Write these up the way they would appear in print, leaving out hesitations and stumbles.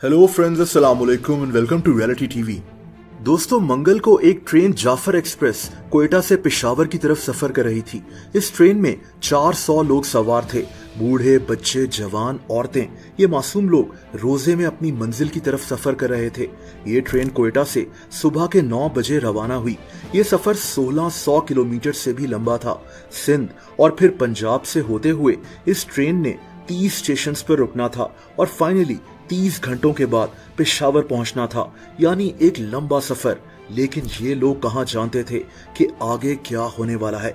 Hello friends, अस्सलाम वालेकुम and welcome to reality TV. दोस्तों, मंगल को एक ट्रेन जाफर एक्सप्रेस क्वेटा से पेशावर की तरफ सफर कर रही थी। इस ट्रेन में 400 लोग सवार थे। बूढ़े, बच्चे, जवान, औरतें, ये मासूम लोग रोजे में अपनी मंजिल की तरफ सफर कर रहे थे। ये ट्रेन क्वेटा से सुबह के 9 बजे रवाना हुई। ये सफर 1600 किलोमीटर से भी लंबा था। सिंध और फिर पंजाब से होते हुए इस ट्रेन ने 30 स्टेशन पर रुकना था और फाइनली 30 घंटों के बाद पेशावर पहुंचना था, यानी एक लंबा सफर। लेकिन ये लोग कहां जानते थे कि आगे क्या होने वाला है।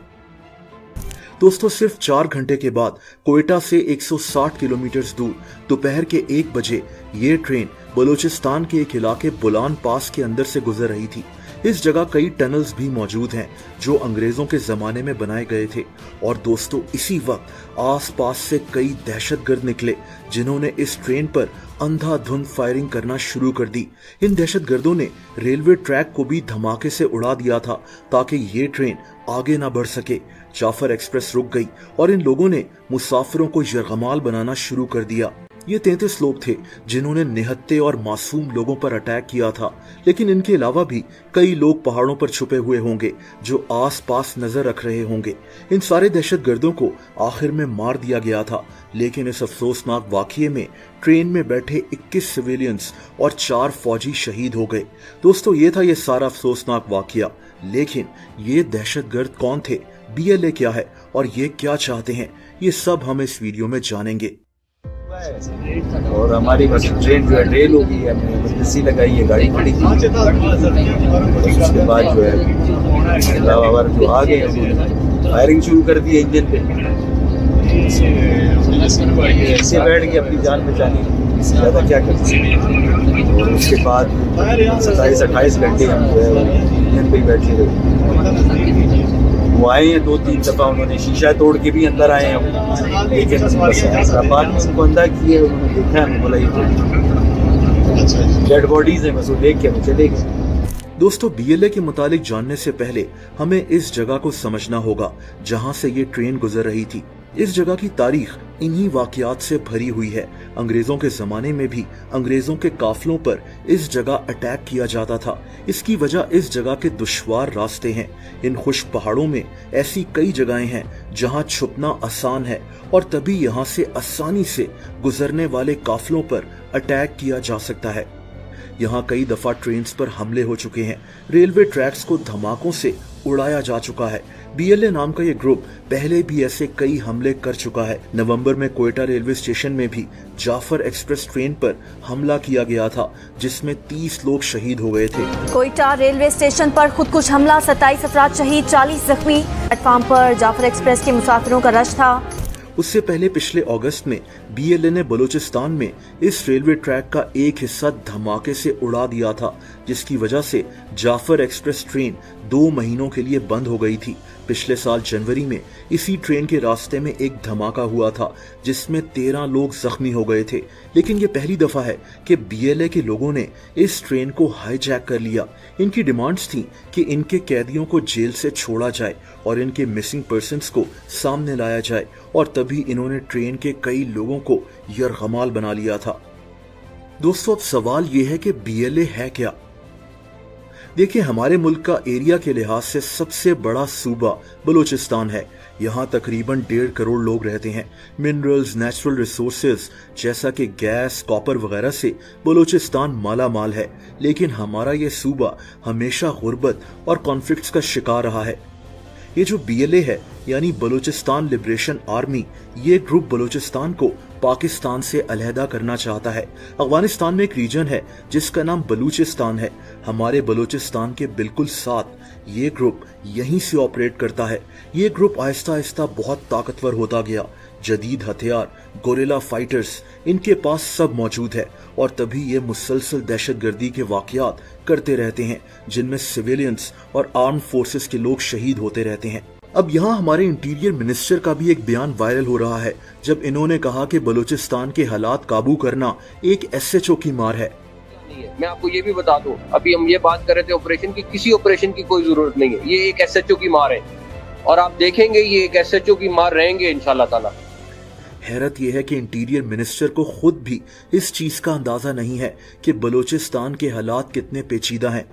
दोस्तों, सिर्फ 4 घंटे के बाद क्वेटा से 160 किलोमीटर दूर दोपहर के 1 बजे ये ट्रेन बलूचिस्तान के एक इलाके बुलान पास के अंदर से गुजर रही थी। इस जगह कई टनल्स भी मौजूद हैं जो अंग्रेजों के जमाने में बनाए गए थे। और दोस्तों, इसी वक्त आसपास से कई दहशतगर्द निकले जिन्होंने इस ट्रेन पर अंधाधुंध फायरिंग करना शुरू कर दी। इन दहशतगर्दों ने रेलवे ट्रैक को भी धमाके से उड़ा दिया था ताकि ये ट्रेन आगे ना बढ़ सके। जाफर एक्सप्रेस रुक गई और इन लोगों ने मुसाफिरों को यरगमाल बनाना शुरू कर दिया। ये 33 लोग थे जिन्होंने निहत्थे और मासूम लोगों पर अटैक किया था। लेकिन इनके अलावा भी कई लोग पहाड़ों पर छुपे हुए होंगे जो आसपास नजर रख रहे होंगे। इन सारे दहशतगर्दों को आखिर में मार दिया गया था। लेकिन इस अफसोसनाक वाकये में ट्रेन में बैठे 21 सिविलियंस और 4 फौजी शहीद हो गए। दोस्तों, ये था ये सारा अफसोसनाक वाकया। लेकिन ये दहशतगर्द कौन थे, BLA क्या है और ये क्या चाहते हैं, ये सब हम इस वीडियो में जानेंगे। और हमारी बस ट्रेन जो है रेल हो गई है, हमने इमरजेंसी लगाई है, गाड़ी खड़ी की। उसके बाद जो है लावावर जो आ गए फायरिंग शुरू कर दी है इंजन पे। ऐसे बैठ के अपनी जान बचानी, इससे ज़्यादा क्या कर सकते हैं। और उसके बाद 27-28 घंटे हम जो है इंजन पे ही बैठे रहे। वो आए हैं 2-3 दफ़ा, उन्होंने शीशा तोड़ के भी अंदर आए हैं। लेकिन बाद में उनको अंदर किए, उन्होंने देखा है, बोला ये डेड बॉडीज है, बस वो देख के हम चले गए। दोस्तों, BLA के मुतालिक जानने से पहले हमें इस जगह को समझना होगा जहां से ये ट्रेन गुजर रही थी। इस जगह की तारीख इन्हीं वाकयात से भरी हुई है। अंग्रेजों के जमाने में भी अंग्रेजों के काफिलों पर इस जगह अटैक किया जाता था। इसकी वजह इस जगह के दुश्वार रास्ते हैं। इन खुश्क पहाड़ों में ऐसी कई जगहें हैं जहां छुपना आसान है और तभी यहां से आसानी से गुजरने वाले काफिलों पर अटैक किया जा सकता है। यहाँ कई दफा ट्रेन पर हमले हो चुके हैं। रेलवे ट्रैक्स को धमाकों से उड़ाया जा चुका है। BLA नाम का ये ग्रुप पहले भी ऐसे कई हमले कर चुका है। नवंबर में क्वेटा रेलवे स्टेशन में भी जाफर एक्सप्रेस ट्रेन पर हमला किया गया था जिसमें 30 लोग शहीद हो गए थे। क्वेटा रेलवे स्टेशन पर खुदकुश हमला, 27 अफराद शहीद, 40 जख्मी। प्लेटफार्म पर जाफर एक्सप्रेस के मुसाफिरों का रश था। उससे पहले पिछले अगस्त में BLA ने बलूचिस्तान में इस रेलवे ट्रैक का एक हिस्सा धमाके से उड़ा दिया था, जिसकी वजह से जाफर एक्सप्रेस ट्रेन 2 महीनों के लिए बंद हो गई थी। पिछले साल जनवरी में इसी ट्रेन के रास्ते में एक धमाका हुआ था जिसमें 13 लोग जख्मी हो गए थे। लेकिन ये पहली दफा है कि BLA के लोगों ने इस ट्रेन को हाईजैक कर लिया। इनकी डिमांड्स थी कि इनके कैदियों को जेल से छोड़ा जाए और इनके मिसिंग पर्सन्स को सामने लाया जाए, और तभी इन्होंने ट्रेन के कई लोगों को यरगमाल बना लिया था। दोस्तों, अब सवाल ये है कि BLA है क्या। देखिए, हमारे मुल्क का एरिया के लिहाज से सबसे बड़ा सूबा बलूचिस्तान है। यहाँ तकरीबन 1.5 करोड़ लोग रहते हैं। मिनरल्स, नेचुरल रिसोर्सेज जैसा कि गैस, कॉपर वगैरह से बलूचिस्तान माला माल है। लेकिन हमारा ये सूबा हमेशा गुर्बत और कॉन्फ्लिक्ट्स का शिकार रहा है। ये जो BLA है यानी बलूचिस्तान लिबरेशन आर्मी, ये ग्रुप बलूचिस्तान को पाकिस्तान से अलहदा करना चाहता है। अफगानिस्तान में एक रीजन है जिसका नाम बलूचिस्तान है। हमारे बलूचिस्तान के बिल्कुल साथ ये ग्रुप यहीं से ऑपरेट करता है। ये ग्रुप आहिस्ता आहिस्ता बहुत ताकतवर होता गया। जदीद हथियार, गोरिल्ला फाइटर्स इनके पास सब मौजूद है और तभी ये मुसलसल दहशतगर्दी के वाकयात करते रहते हैं जिनमें सिविलियंस और आर्म फोर्सेस के लोग शहीद होते रहते हैं। अब यहाँ हमारे इंटीरियर मिनिस्टर का भी एक बयान वायरल हो रहा है जब इन्होंने कहा कि बलूचिस्तान के हालात काबू करना एक SHO की मार है। मैं आपको ये भी बता दूं, अभी हम ये बात कर रहे थे ऑपरेशन की, किसी ऑपरेशन की कोई जरूरत नहीं है। ये एक SHO की मार है और आप देखेंगे ये एक SHO की मार रहेंगे इंशाल्लाह ताला। हैरत यह है कि इंटीरियर मिनिस्टर को खुद भी इस चीज का अंदाजा नहीं है कि बलूचिस्तान के हालात कितने पेचीदा हैं।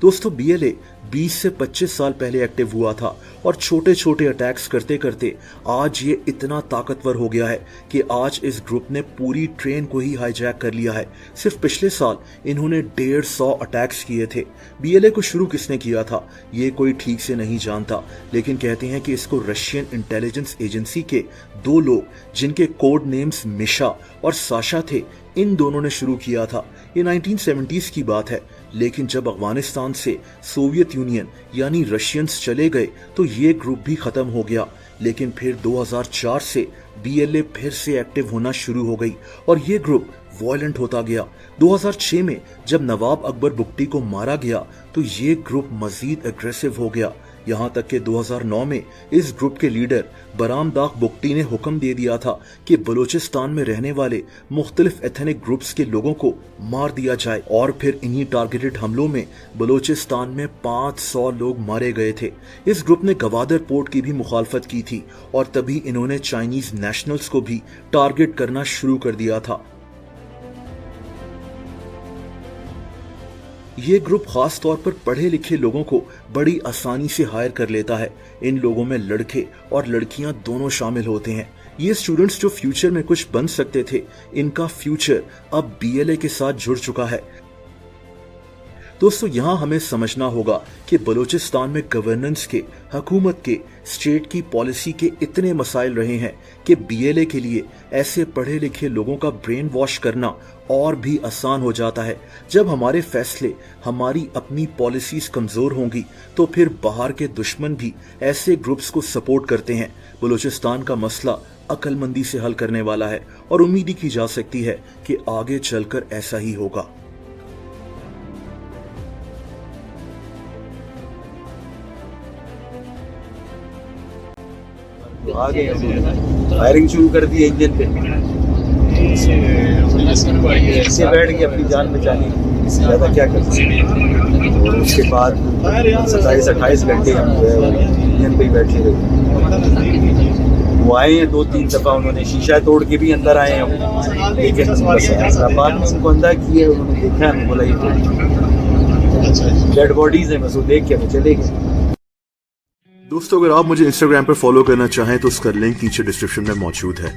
दोस्तों, बीएलए 20 से 25 साल पहले एक्टिव हुआ था और छोटे छोटे अटैक्स करते करते आज ये इतना ताकतवर हो गया है कि आज इस ग्रुप ने पूरी ट्रेन को ही हाईजैक कर लिया है। सिर्फ पिछले साल इन्होंने 150 अटैक्स किए थे। बीएलए को शुरू किसने किया था ये कोई ठीक से नहीं जानता, लेकिन कहते हैं कि इसको रशियन इंटेलिजेंस एजेंसी के 2 लोग जिनके कोड नेम्स मिशा और साशा थे, इन दोनों ने शुरू किया था। ये 1970s की बात है, लेकिन जब अफगानिस्तान से सोवियत यूनियन यानी रशियंस चले गए तो ये ग्रुप भी खत्म हो गया। लेकिन फिर 2004 से बीएलए फिर से एक्टिव होना शुरू हो गई और ये ग्रुप वायलेंट होता गया। 2006 में जब नवाब अकबर बुगटी को मारा गया तो ये ग्रुप मजीद एग्रेसिव हो गया, यहाँ तक कि 2009 में इस ग्रुप के लीडर बरामदाग बुगटी ने हुक्म दे दिया था कि बलूचिस्तान में रहने वाले मुख्तलिफ एथनिक ग्रुप्स के लोगों को मार दिया जाए और फिर इन्हीं टारगेटेड हमलों में बलूचिस्तान में 500 लोग मारे गए थे। इस ग्रुप ने गवादर पोर्ट की भी मुखालफत की थी और तभी इन्होंने चाइनीज नेशनल्स को भी टारगेट करना शुरू कर दिया था। ये ग्रुप खास तौर पर पढ़े लिखे लोगों को बड़ी आसानी से हायर कर लेता है। इन लोगों में लड़के और लड़कियां दोनों शामिल होते हैं। ये स्टूडेंट्स जो फ्यूचर में कुछ बन सकते थे, इनका फ्यूचर अब बीएलए के साथ जुड़ चुका है। दोस्तों, यहाँ हमें समझना होगा कि बलूचिस्तान में गवर्नेंस के, हुकूमत के, स्टेट की पॉलिसी के इतने मसाइल रहे हैं कि बीएलए के लिए ऐसे पढ़े लिखे लोगों का ब्रेन वॉश करना और भी आसान हो जाता है। जब हमारे फैसले, हमारी अपनी पॉलिसीज कमजोर होंगी तो फिर बाहर के दुश्मन भी ऐसे ग्रुप्स को सपोर्ट करते हैं। बलूचिस्तान का मसला अक्लमंदी से हल करने वाला है और उम्मीद की जा सकती है कि आगे चलकर ऐसा ही होगा। आ गए, फायरिंग शुरू कर दी एक दिन पे, ऐसे बैठ गए अपनी जान बचानी, ज़्यादा क्या कर सकते। और उसके बाद 27-28 घंटे हम जो है यूनियन पे ही बैठे रहे। वो आए हैं 2-3 दफ़ा, उन्होंने शीशा तोड़ के भी अंदर आए हैं, लेकिन बाद में उनको अंदर किए, उन्होंने देखा, हमें बोला ये डेड बॉडीज हैं, बस वो देख के हमें चले गए। दोस्तों, अगर आप मुझे इंस्टाग्राम पर फॉलो करना चाहें तो उसका लिंक नीचे डिस्क्रिप्शन में मौजूद है।